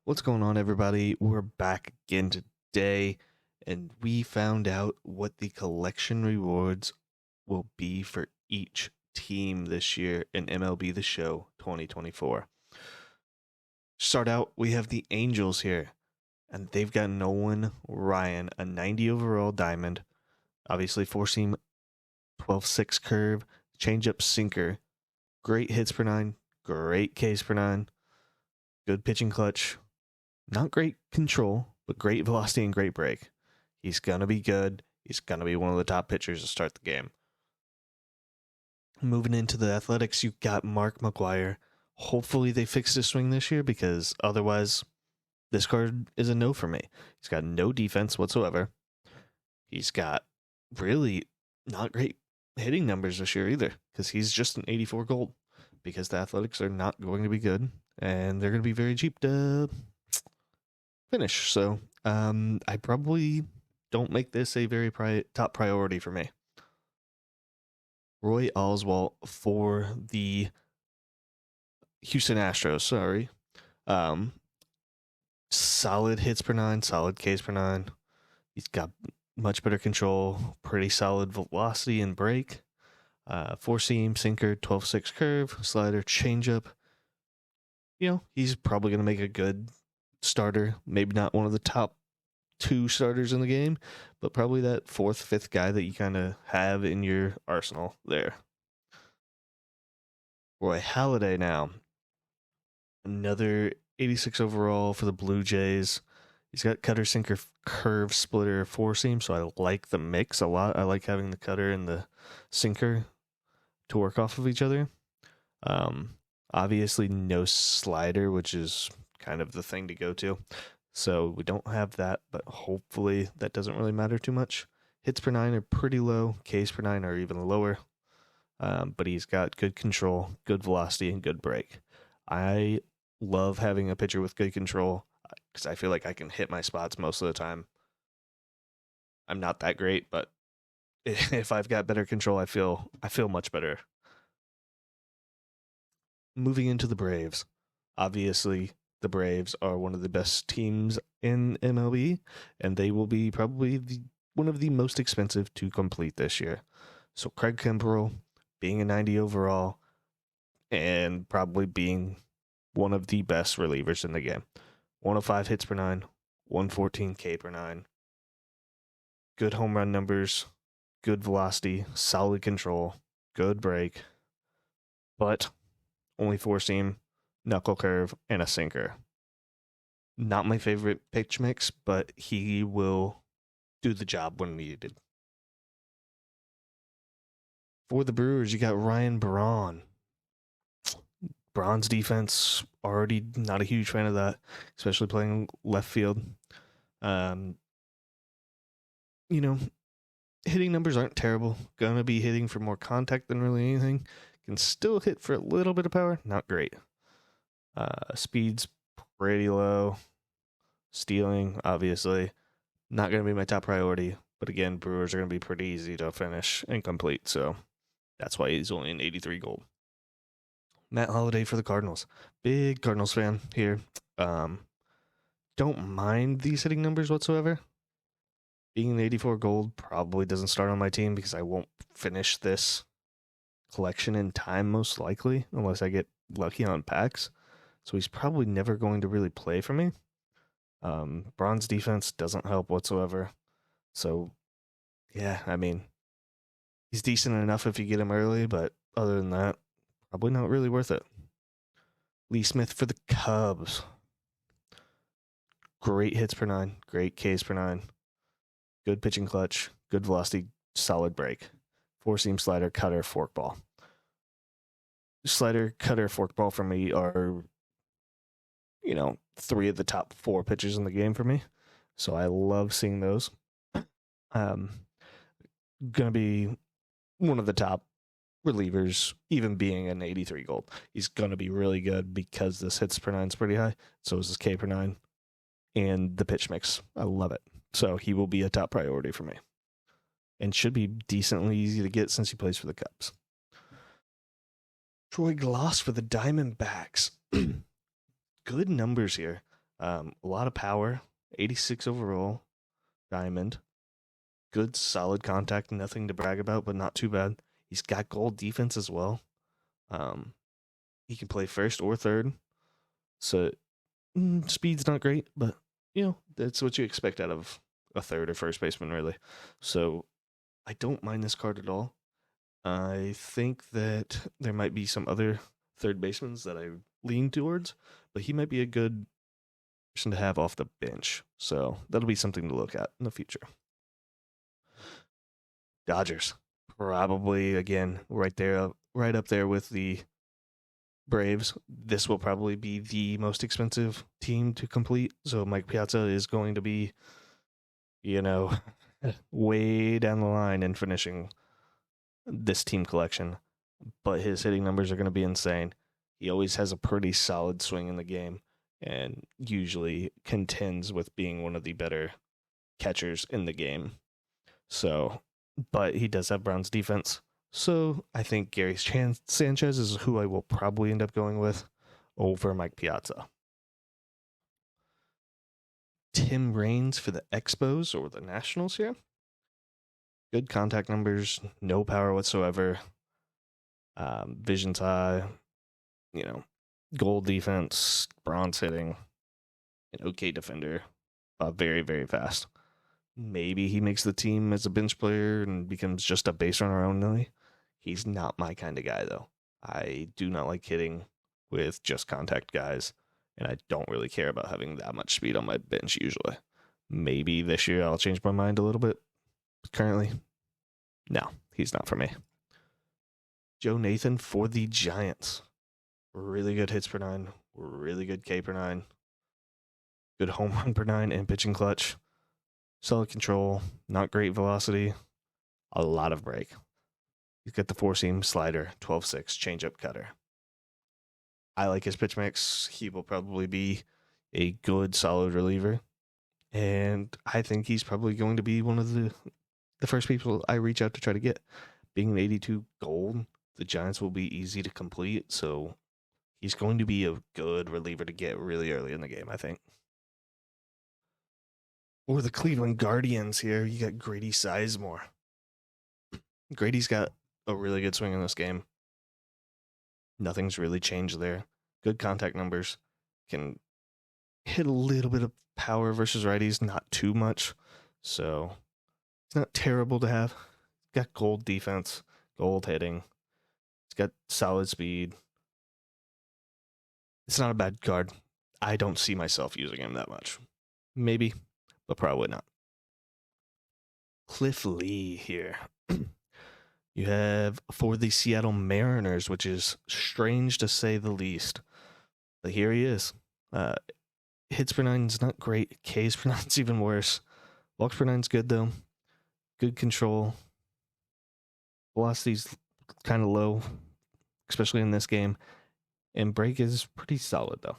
What's going on, everybody? We're back again today, and we found out what the collection rewards will be for each team this year in MLB The Show 2024. Start out, we have the Angels here, and they've got Nolan Ryan, a 90 overall diamond, obviously four-seam, 12-6 curve, changeup sinker, great hits per nine, great Ks per nine, good pitching clutch. Not great control, but great velocity and great break. He's going to be good. He's going to be one of the top pitchers to start the game. Moving into the Athletics, you've got Mark McGwire. Hopefully they fix his swing this year, because otherwise this card is a no for me. He's got no defense whatsoever. He's got really not great hitting numbers this year either, because he's just an 84 gold, because the Athletics are not going to be good, and they're going to be very cheap to finish. So I probably don't make this a very top priority for me. Roy Oswalt for the Houston Astros, sorry. Solid hits per nine, solid Ks per nine. He's got much better control, pretty solid velocity and break. Four-seam, sinker, 12-6 curve, slider, changeup. You know, he's probably going to make a good starter, maybe not one of the top two starters in the game, but probably that fourth, fifth guy that you kind of have in your arsenal there. Roy Halladay now, another 86 overall for the Blue Jays. He's got cutter, sinker, curve, splitter, four seam, so I like the mix a lot. I like having the cutter and the sinker to work off of each other. Obviously no slider, which is kind of the thing to go to. So we don't have that, but hopefully that doesn't really matter too much. Hits per nine are pretty low. Ks per nine are even lower. But he's got good control, good velocity, and good break. I love having a pitcher with good control, because I feel like I can hit my spots most of the time. I'm not that great, but if I've got better control, I feel much better. Moving into the Braves. Obviously, the Braves are one of the best teams in MLB, and they will be probably one of the most expensive to complete this year. So Craig Kimbrell, being a 90 overall, and probably being one of the best relievers in the game. 105 hits per nine, 114 K per nine. Good home run numbers, good velocity, solid control, good break, but only four seam, knuckle curve, and a sinker. Not my favorite pitch mix, but he will do the job when needed. For the Brewers, you got Ryan Braun. Braun's defense, already not a huge fan of that, especially playing left field. Hitting numbers aren't terrible. Gonna be hitting for more contact than really anything. Can still hit for a little bit of power. Not great. Speed's pretty low. Stealing, obviously, not going to be my top priority. But again, Brewers are going to be pretty easy to finish and complete. So that's why he's only an 83 gold. Matt Holliday for the Cardinals. Big Cardinals fan here. Don't mind these hitting numbers whatsoever. Being an 84 gold probably doesn't start on my team, because I won't finish this collection in time, most likely, unless I get lucky on packs. So he's probably never going to really play for me. Braun's defense doesn't help whatsoever. So, yeah, I mean, he's decent enough if you get him early, but other than that, probably not really worth it. Lee Smith for the Cubs. Great hits per nine, great Ks per nine, good pitching clutch, good velocity, solid break. Four-seam, slider, cutter, forkball. Slider, cutter, forkball for me are, three of the top four pitchers in the game for me. So I love seeing those. Gonna be one of the top relievers, even being an 83 gold. He's gonna be really good because this hits per nine is pretty high. So is his K per nine. And the pitch mix. I love it. So he will be a top priority for me. And should be decently easy to get since he plays for the Cubs. Troy Glaus for the Diamondbacks. Good numbers here. A lot of power, 86 overall, diamond. Good, solid contact, nothing to brag about, but not too bad. He's got gold defense as well. Um, he can play first or third. So speed's not great, but that's what you expect out of a third or first baseman, really. So I don't mind this card at all. I think that there might be some other third basemen that I lean towards, but he might be a good person to have off the bench. So that'll be something to look at in the future. Dodgers, probably again right up there with the Braves. This will probably be the most expensive team to complete. So Mike Piazza is going to be, way down the line in finishing this team collection. But his hitting numbers are going to be insane. He always has a pretty solid swing in the game and usually contends with being one of the better catchers in the game. So, but he does have Brown's defense. So I think Gary Sanchez is who I will probably end up going with over Mike Piazza. Tim Raines for the Expos or the Nationals here. Good contact numbers, no power whatsoever. Vision's high, gold defense, bronze hitting, an okay defender, very, very fast. Maybe he makes the team as a bench player and becomes just a base runner only. He's not my kind of guy, though. I do not like hitting with just contact guys, and I don't really care about having that much speed on my bench usually. Maybe this year I'll change my mind a little bit. Currently, no, he's not for me. Joe Nathan for the Giants. Really good hits per 9, really good K per 9, good home run per 9, and pitching clutch. Solid control, not great velocity, a lot of break. He's got the 4-seam slider, 12-6, changeup cutter. I like his pitch mix. He will probably be a good, solid reliever. And I think he's probably going to be one of the first people I reach out to try to get. Being an 82 gold, the Giants will be easy to complete. So he's going to be a good reliever to get really early in the game, I think. Or the Cleveland Guardians here. You got Grady Sizemore. Grady's got a really good swing in this game. Nothing's really changed there. Good contact numbers. Can hit a little bit of power versus righties, not too much. So it's not terrible to have. Got gold defense, gold hitting. It's got solid speed. It's not a bad card. I don't see myself using him that much. Maybe, but probably not. Cliff Lee here. You have for the Seattle Mariners, which is strange to say the least. But here he is. Hits per 9 is not great. Ks per 9 is even worse. Walks per 9 is good, though. Good control. Velocity's kind of low, especially in this game. And break is pretty solid, though.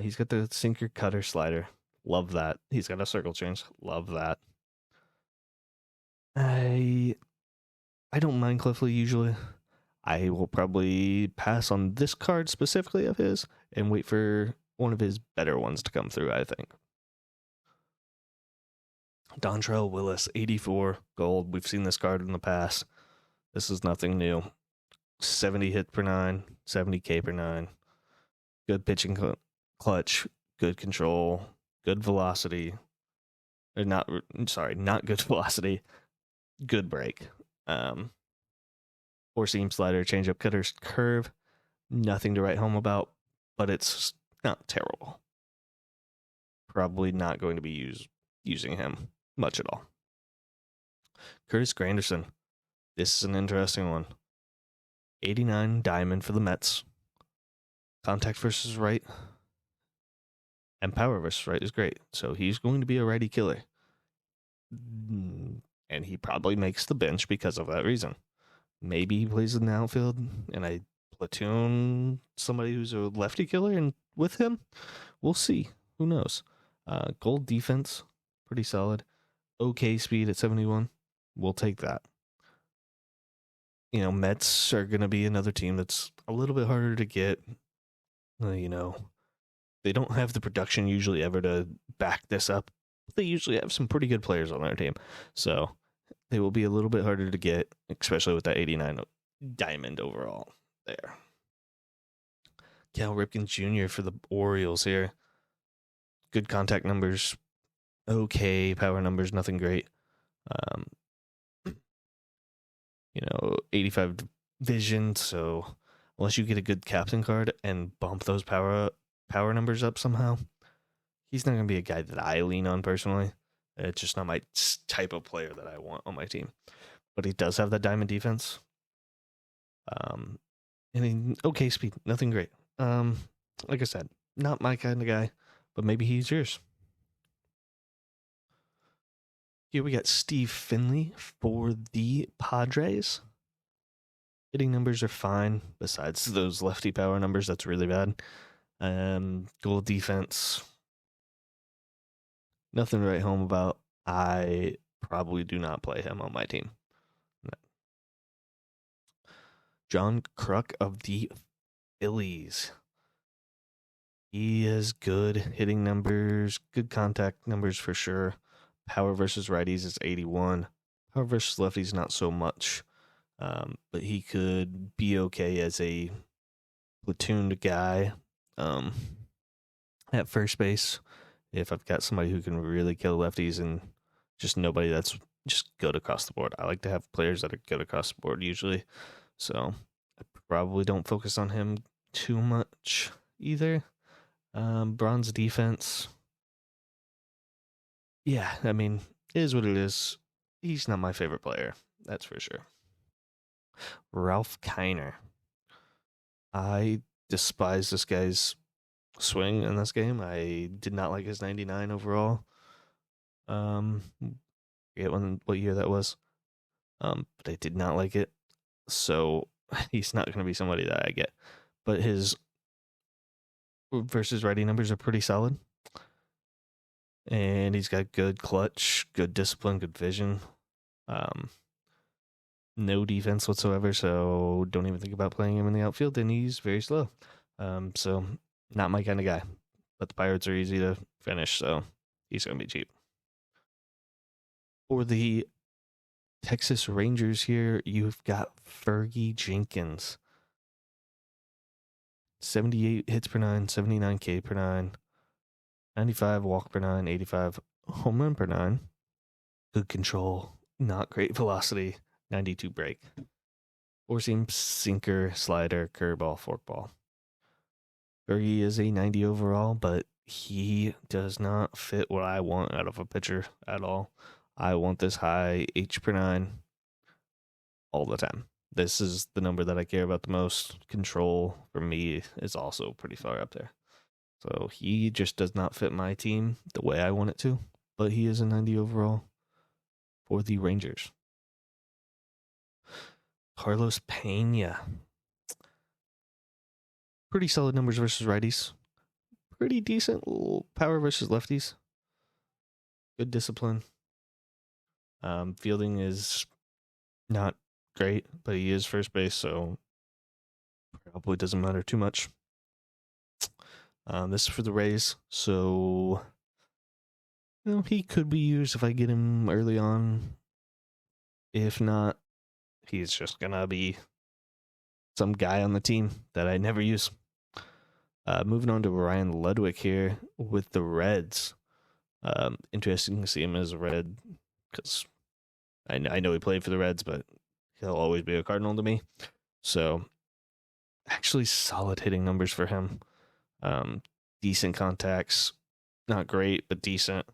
He's got the sinker, cutter, slider. Love that. He's got a circle change. Love that. I don't mind Cliff Lee usually. I will probably pass on this card specifically of his and wait for one of his better ones to come through, I think. Dontrell Willis, 84 gold. We've seen this card in the past. This is nothing new. 70 hit per 9, 70 K per 9. Good pitching clutch, good control, good velocity. Not good velocity. Good break. 4-seam slider, changeup, cutter, curve. Nothing to write home about, but it's not terrible. Probably not going to be using him much at all. Curtis Granderson. This is an interesting one. 89 diamond for the Mets. Contact versus right and power versus right is great. So he's going to be a righty killer. And he probably makes the bench because of that reason. Maybe he plays in the outfield and I platoon somebody who's a lefty killer and with him. We'll see. Who knows? Gold defense, pretty solid. Okay speed at 71. We'll take that. Mets are going to be another team that's a little bit harder to get. They don't have the production usually ever to back this up. They usually have some pretty good players on their team. So they will be a little bit harder to get, especially with that 89 diamond overall there. Cal Ripken Jr. for the Orioles here. Good contact numbers. Okay, power numbers, nothing great. 85 vision. So unless you get a good captain card and bump those power numbers up somehow, he's not going to be a guy that I lean on personally. It's just not my type of player that I want on my team. But he does have that diamond defense. Okay speed, nothing great. Like I said, not my kind of guy, but maybe he's yours. Here we got Steve Finley for the Padres. Hitting numbers are fine, besides those lefty power numbers. That's really bad. Goal defense, nothing to write home about. I probably do not play him on my team. No. John Kruk of the Phillies. He has good hitting numbers, good contact numbers for sure. Power versus righties is 81. Power versus lefties, not so much. But he could be okay as a platooned guy at first base. If I've got somebody who can really kill lefties and just nobody that's just good across the board. I like to have players that are good across the board usually. So I probably don't focus on him too much either. Bronze defense. Yeah, I mean, it is what it is. He's not my favorite player. That's for sure. Ralph Kiner. I despise this guy's swing in this game. I did not like his 99 overall. I forget what year that was. But I did not like it. So he's not going to be somebody that I get. But his versus righty numbers are pretty solid. And he's got good clutch, good discipline, good vision. No defense whatsoever, so don't even think about playing him in the outfield, and he's very slow. So not my kind of guy. But the Pirates are easy to finish, so he's going to be cheap. For the Texas Rangers here, you've got Fergie Jenkins. 78 hits per nine, 79 K per nine, 95 walk per nine, 85 home run per nine. Good control, not great velocity, 92 break. Four seam, sinker, slider, curveball, forkball. Fergie is a 90 overall, but he does not fit what I want out of a pitcher at all. I want this high H per nine all the time. This is the number that I care about the most. Control, for me, is also pretty far up there. So he just does not fit my team the way I want it to. But he is a 90 overall for the Rangers. Carlos Pena. Pretty solid numbers versus righties. Pretty decent power versus lefties. Good discipline. Fielding is not great, but he is first base, so probably doesn't matter too much. This is for the Rays, so he could be used if I get him early on. If not, he's just gonna be some guy on the team that I never use. Moving on to Ryan Ludwig here with the Reds. Interesting to see him as a Red because I know he played for the Reds, but he'll always be a Cardinal to me. So, actually solid hitting numbers for him. Decent contacts. Not great, but decent.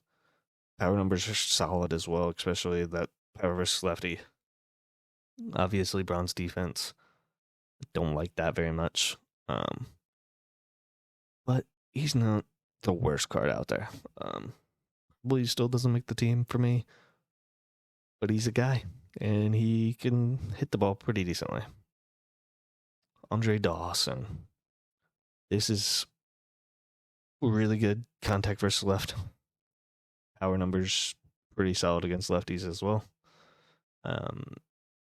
Power numbers are solid as well, especially that power versus lefty. Obviously, bronze defense. Don't like that very much. But he's not the worst card out there. Well, he still doesn't make the team for me. But he's a guy, and he can hit the ball pretty decently. Andre Dawson. This is really good contact versus left. Power numbers pretty solid against lefties as well.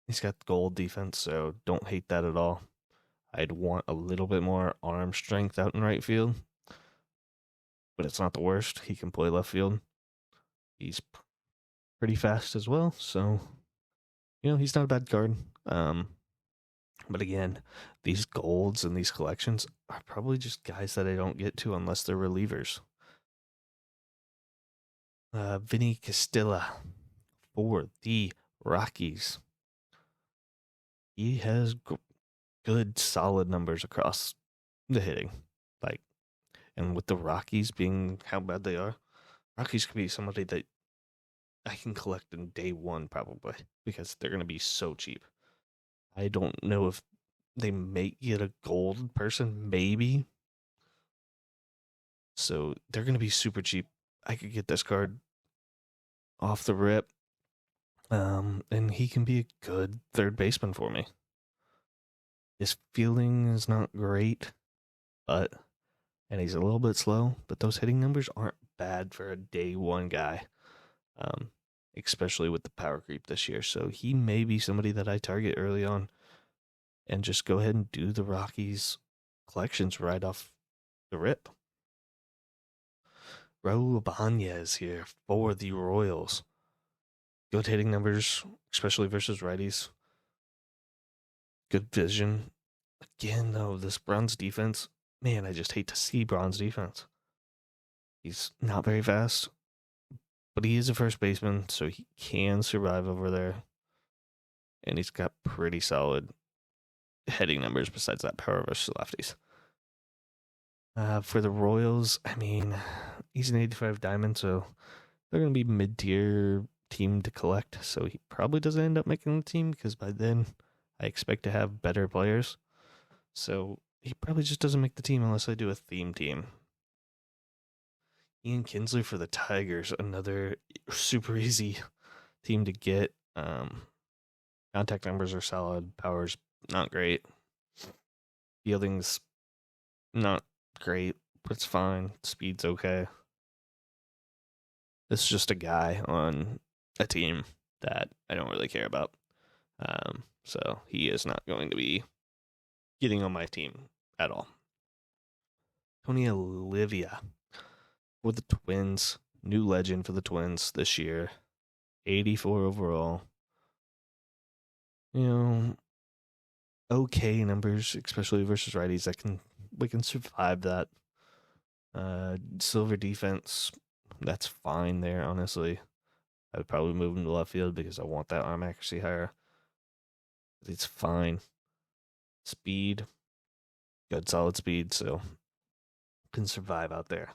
He's got gold defense, so don't hate that at all. I'd want a little bit more arm strength out in right field, but it's not the worst. He can play left field. He's pretty fast as well, so he's not a bad card. But again, these golds and these collections are probably just guys that I don't get to unless they're relievers. Vinny Castilla for the Rockies. He has good, solid numbers across the hitting. And with the Rockies being how bad they are, Rockies could be somebody that I can collect in day one probably because they're going to be so cheap. I don't know if they may get a gold person, maybe. So they're going to be super cheap. I could get this card off the rip. And he can be a good third baseman for me. His fielding is not great, and he's a little bit slow, but those hitting numbers aren't bad for a day one guy, especially with the power creep this year. So he may be somebody that I target early on and just go ahead and do the Rockies collections right off the rip. Raul Ibanez here for the Royals. Good hitting numbers, especially versus righties. Good vision. Again, though, this Bronze defense, man, I just hate to see Bronze defense. He's not very fast, but he is a first baseman, so he can survive over there. And he's got pretty solid hitting numbers besides that power versus lefties. For the Royals, I mean, he's an 85 diamond, so they're going to be mid-tier team to collect. So he probably doesn't end up making the team because by then I expect to have better players. So he probably just doesn't make the team unless I do a theme team. Ian Kinsler for the Tigers, another super easy team to get. Contact numbers are solid. Power's not great. Fielding's not great, but it's fine. Speed's okay. This is just a guy on a team that I don't really care about. So he is not going to be getting on my team at all. Tony Olivia for the Twins. New legend for the Twins this year. 84 overall. Okay numbers, especially versus righties. We can survive that. Silver defense, that's fine there, honestly. I would probably move him to left field because I want that arm accuracy higher. It's fine. Speed, good solid speed, so can survive out there.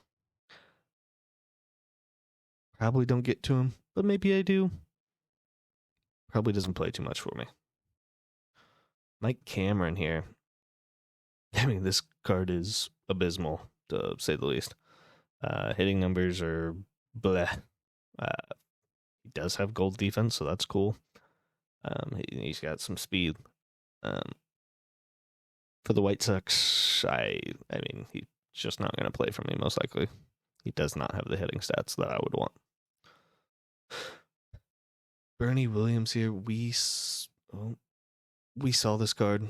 Probably don't get to him, but maybe I do. Probably doesn't play too much for me. Mike Cameron here. I mean, this card is abysmal, to say the least. Hitting numbers are bleh. He does have gold defense, so that's cool. He's got some speed. For the White Sox, I mean, he's just not going to play for me, most likely. He does not have the hitting stats that I would want. Bernie Williams here. We saw this card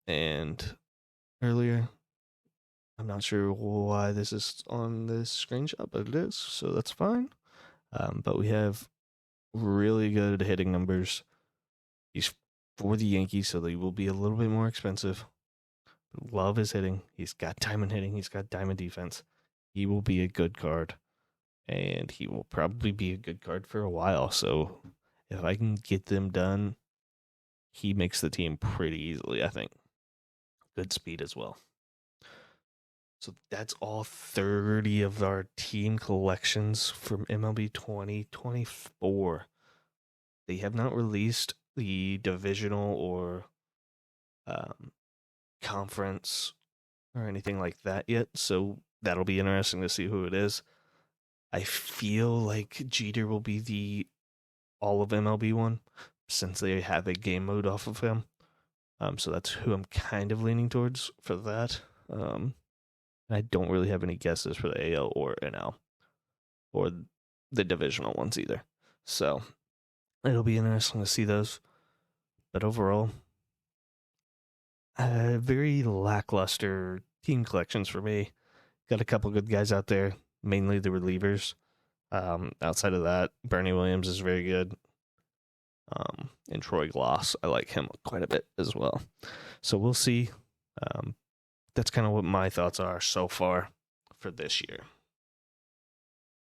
and earlier. I'm not sure why this is on this screenshot, but it is, so that's fine. But we have really good hitting numbers. He's for the Yankees, so they will be a little bit more expensive. Love his hitting. He's got diamond hitting. He's got diamond defense. He will be a good card. And he will probably be a good card for a while. So if I can get them done, he makes the team pretty easily, I think. Good speed as well. So that's all 30 of our team collections from MLB 2024. They have not released the divisional or conference or anything like that yet, so that'll be interesting to see who it is. I feel like Jeter will be the all of MLB one since they have a game mode off of him. So that's who I'm kind of leaning towards for that. I don't really have any guesses for the AL or NL or the divisional ones either. So it'll be interesting to see those. But overall, very lackluster team collections for me. Got a couple good guys out there, mainly the relievers. Outside of that, Bernie Williams is very good. And Troy Gloss, I like him quite a bit as well. So we'll see. That's kind of what my thoughts are so far for this year.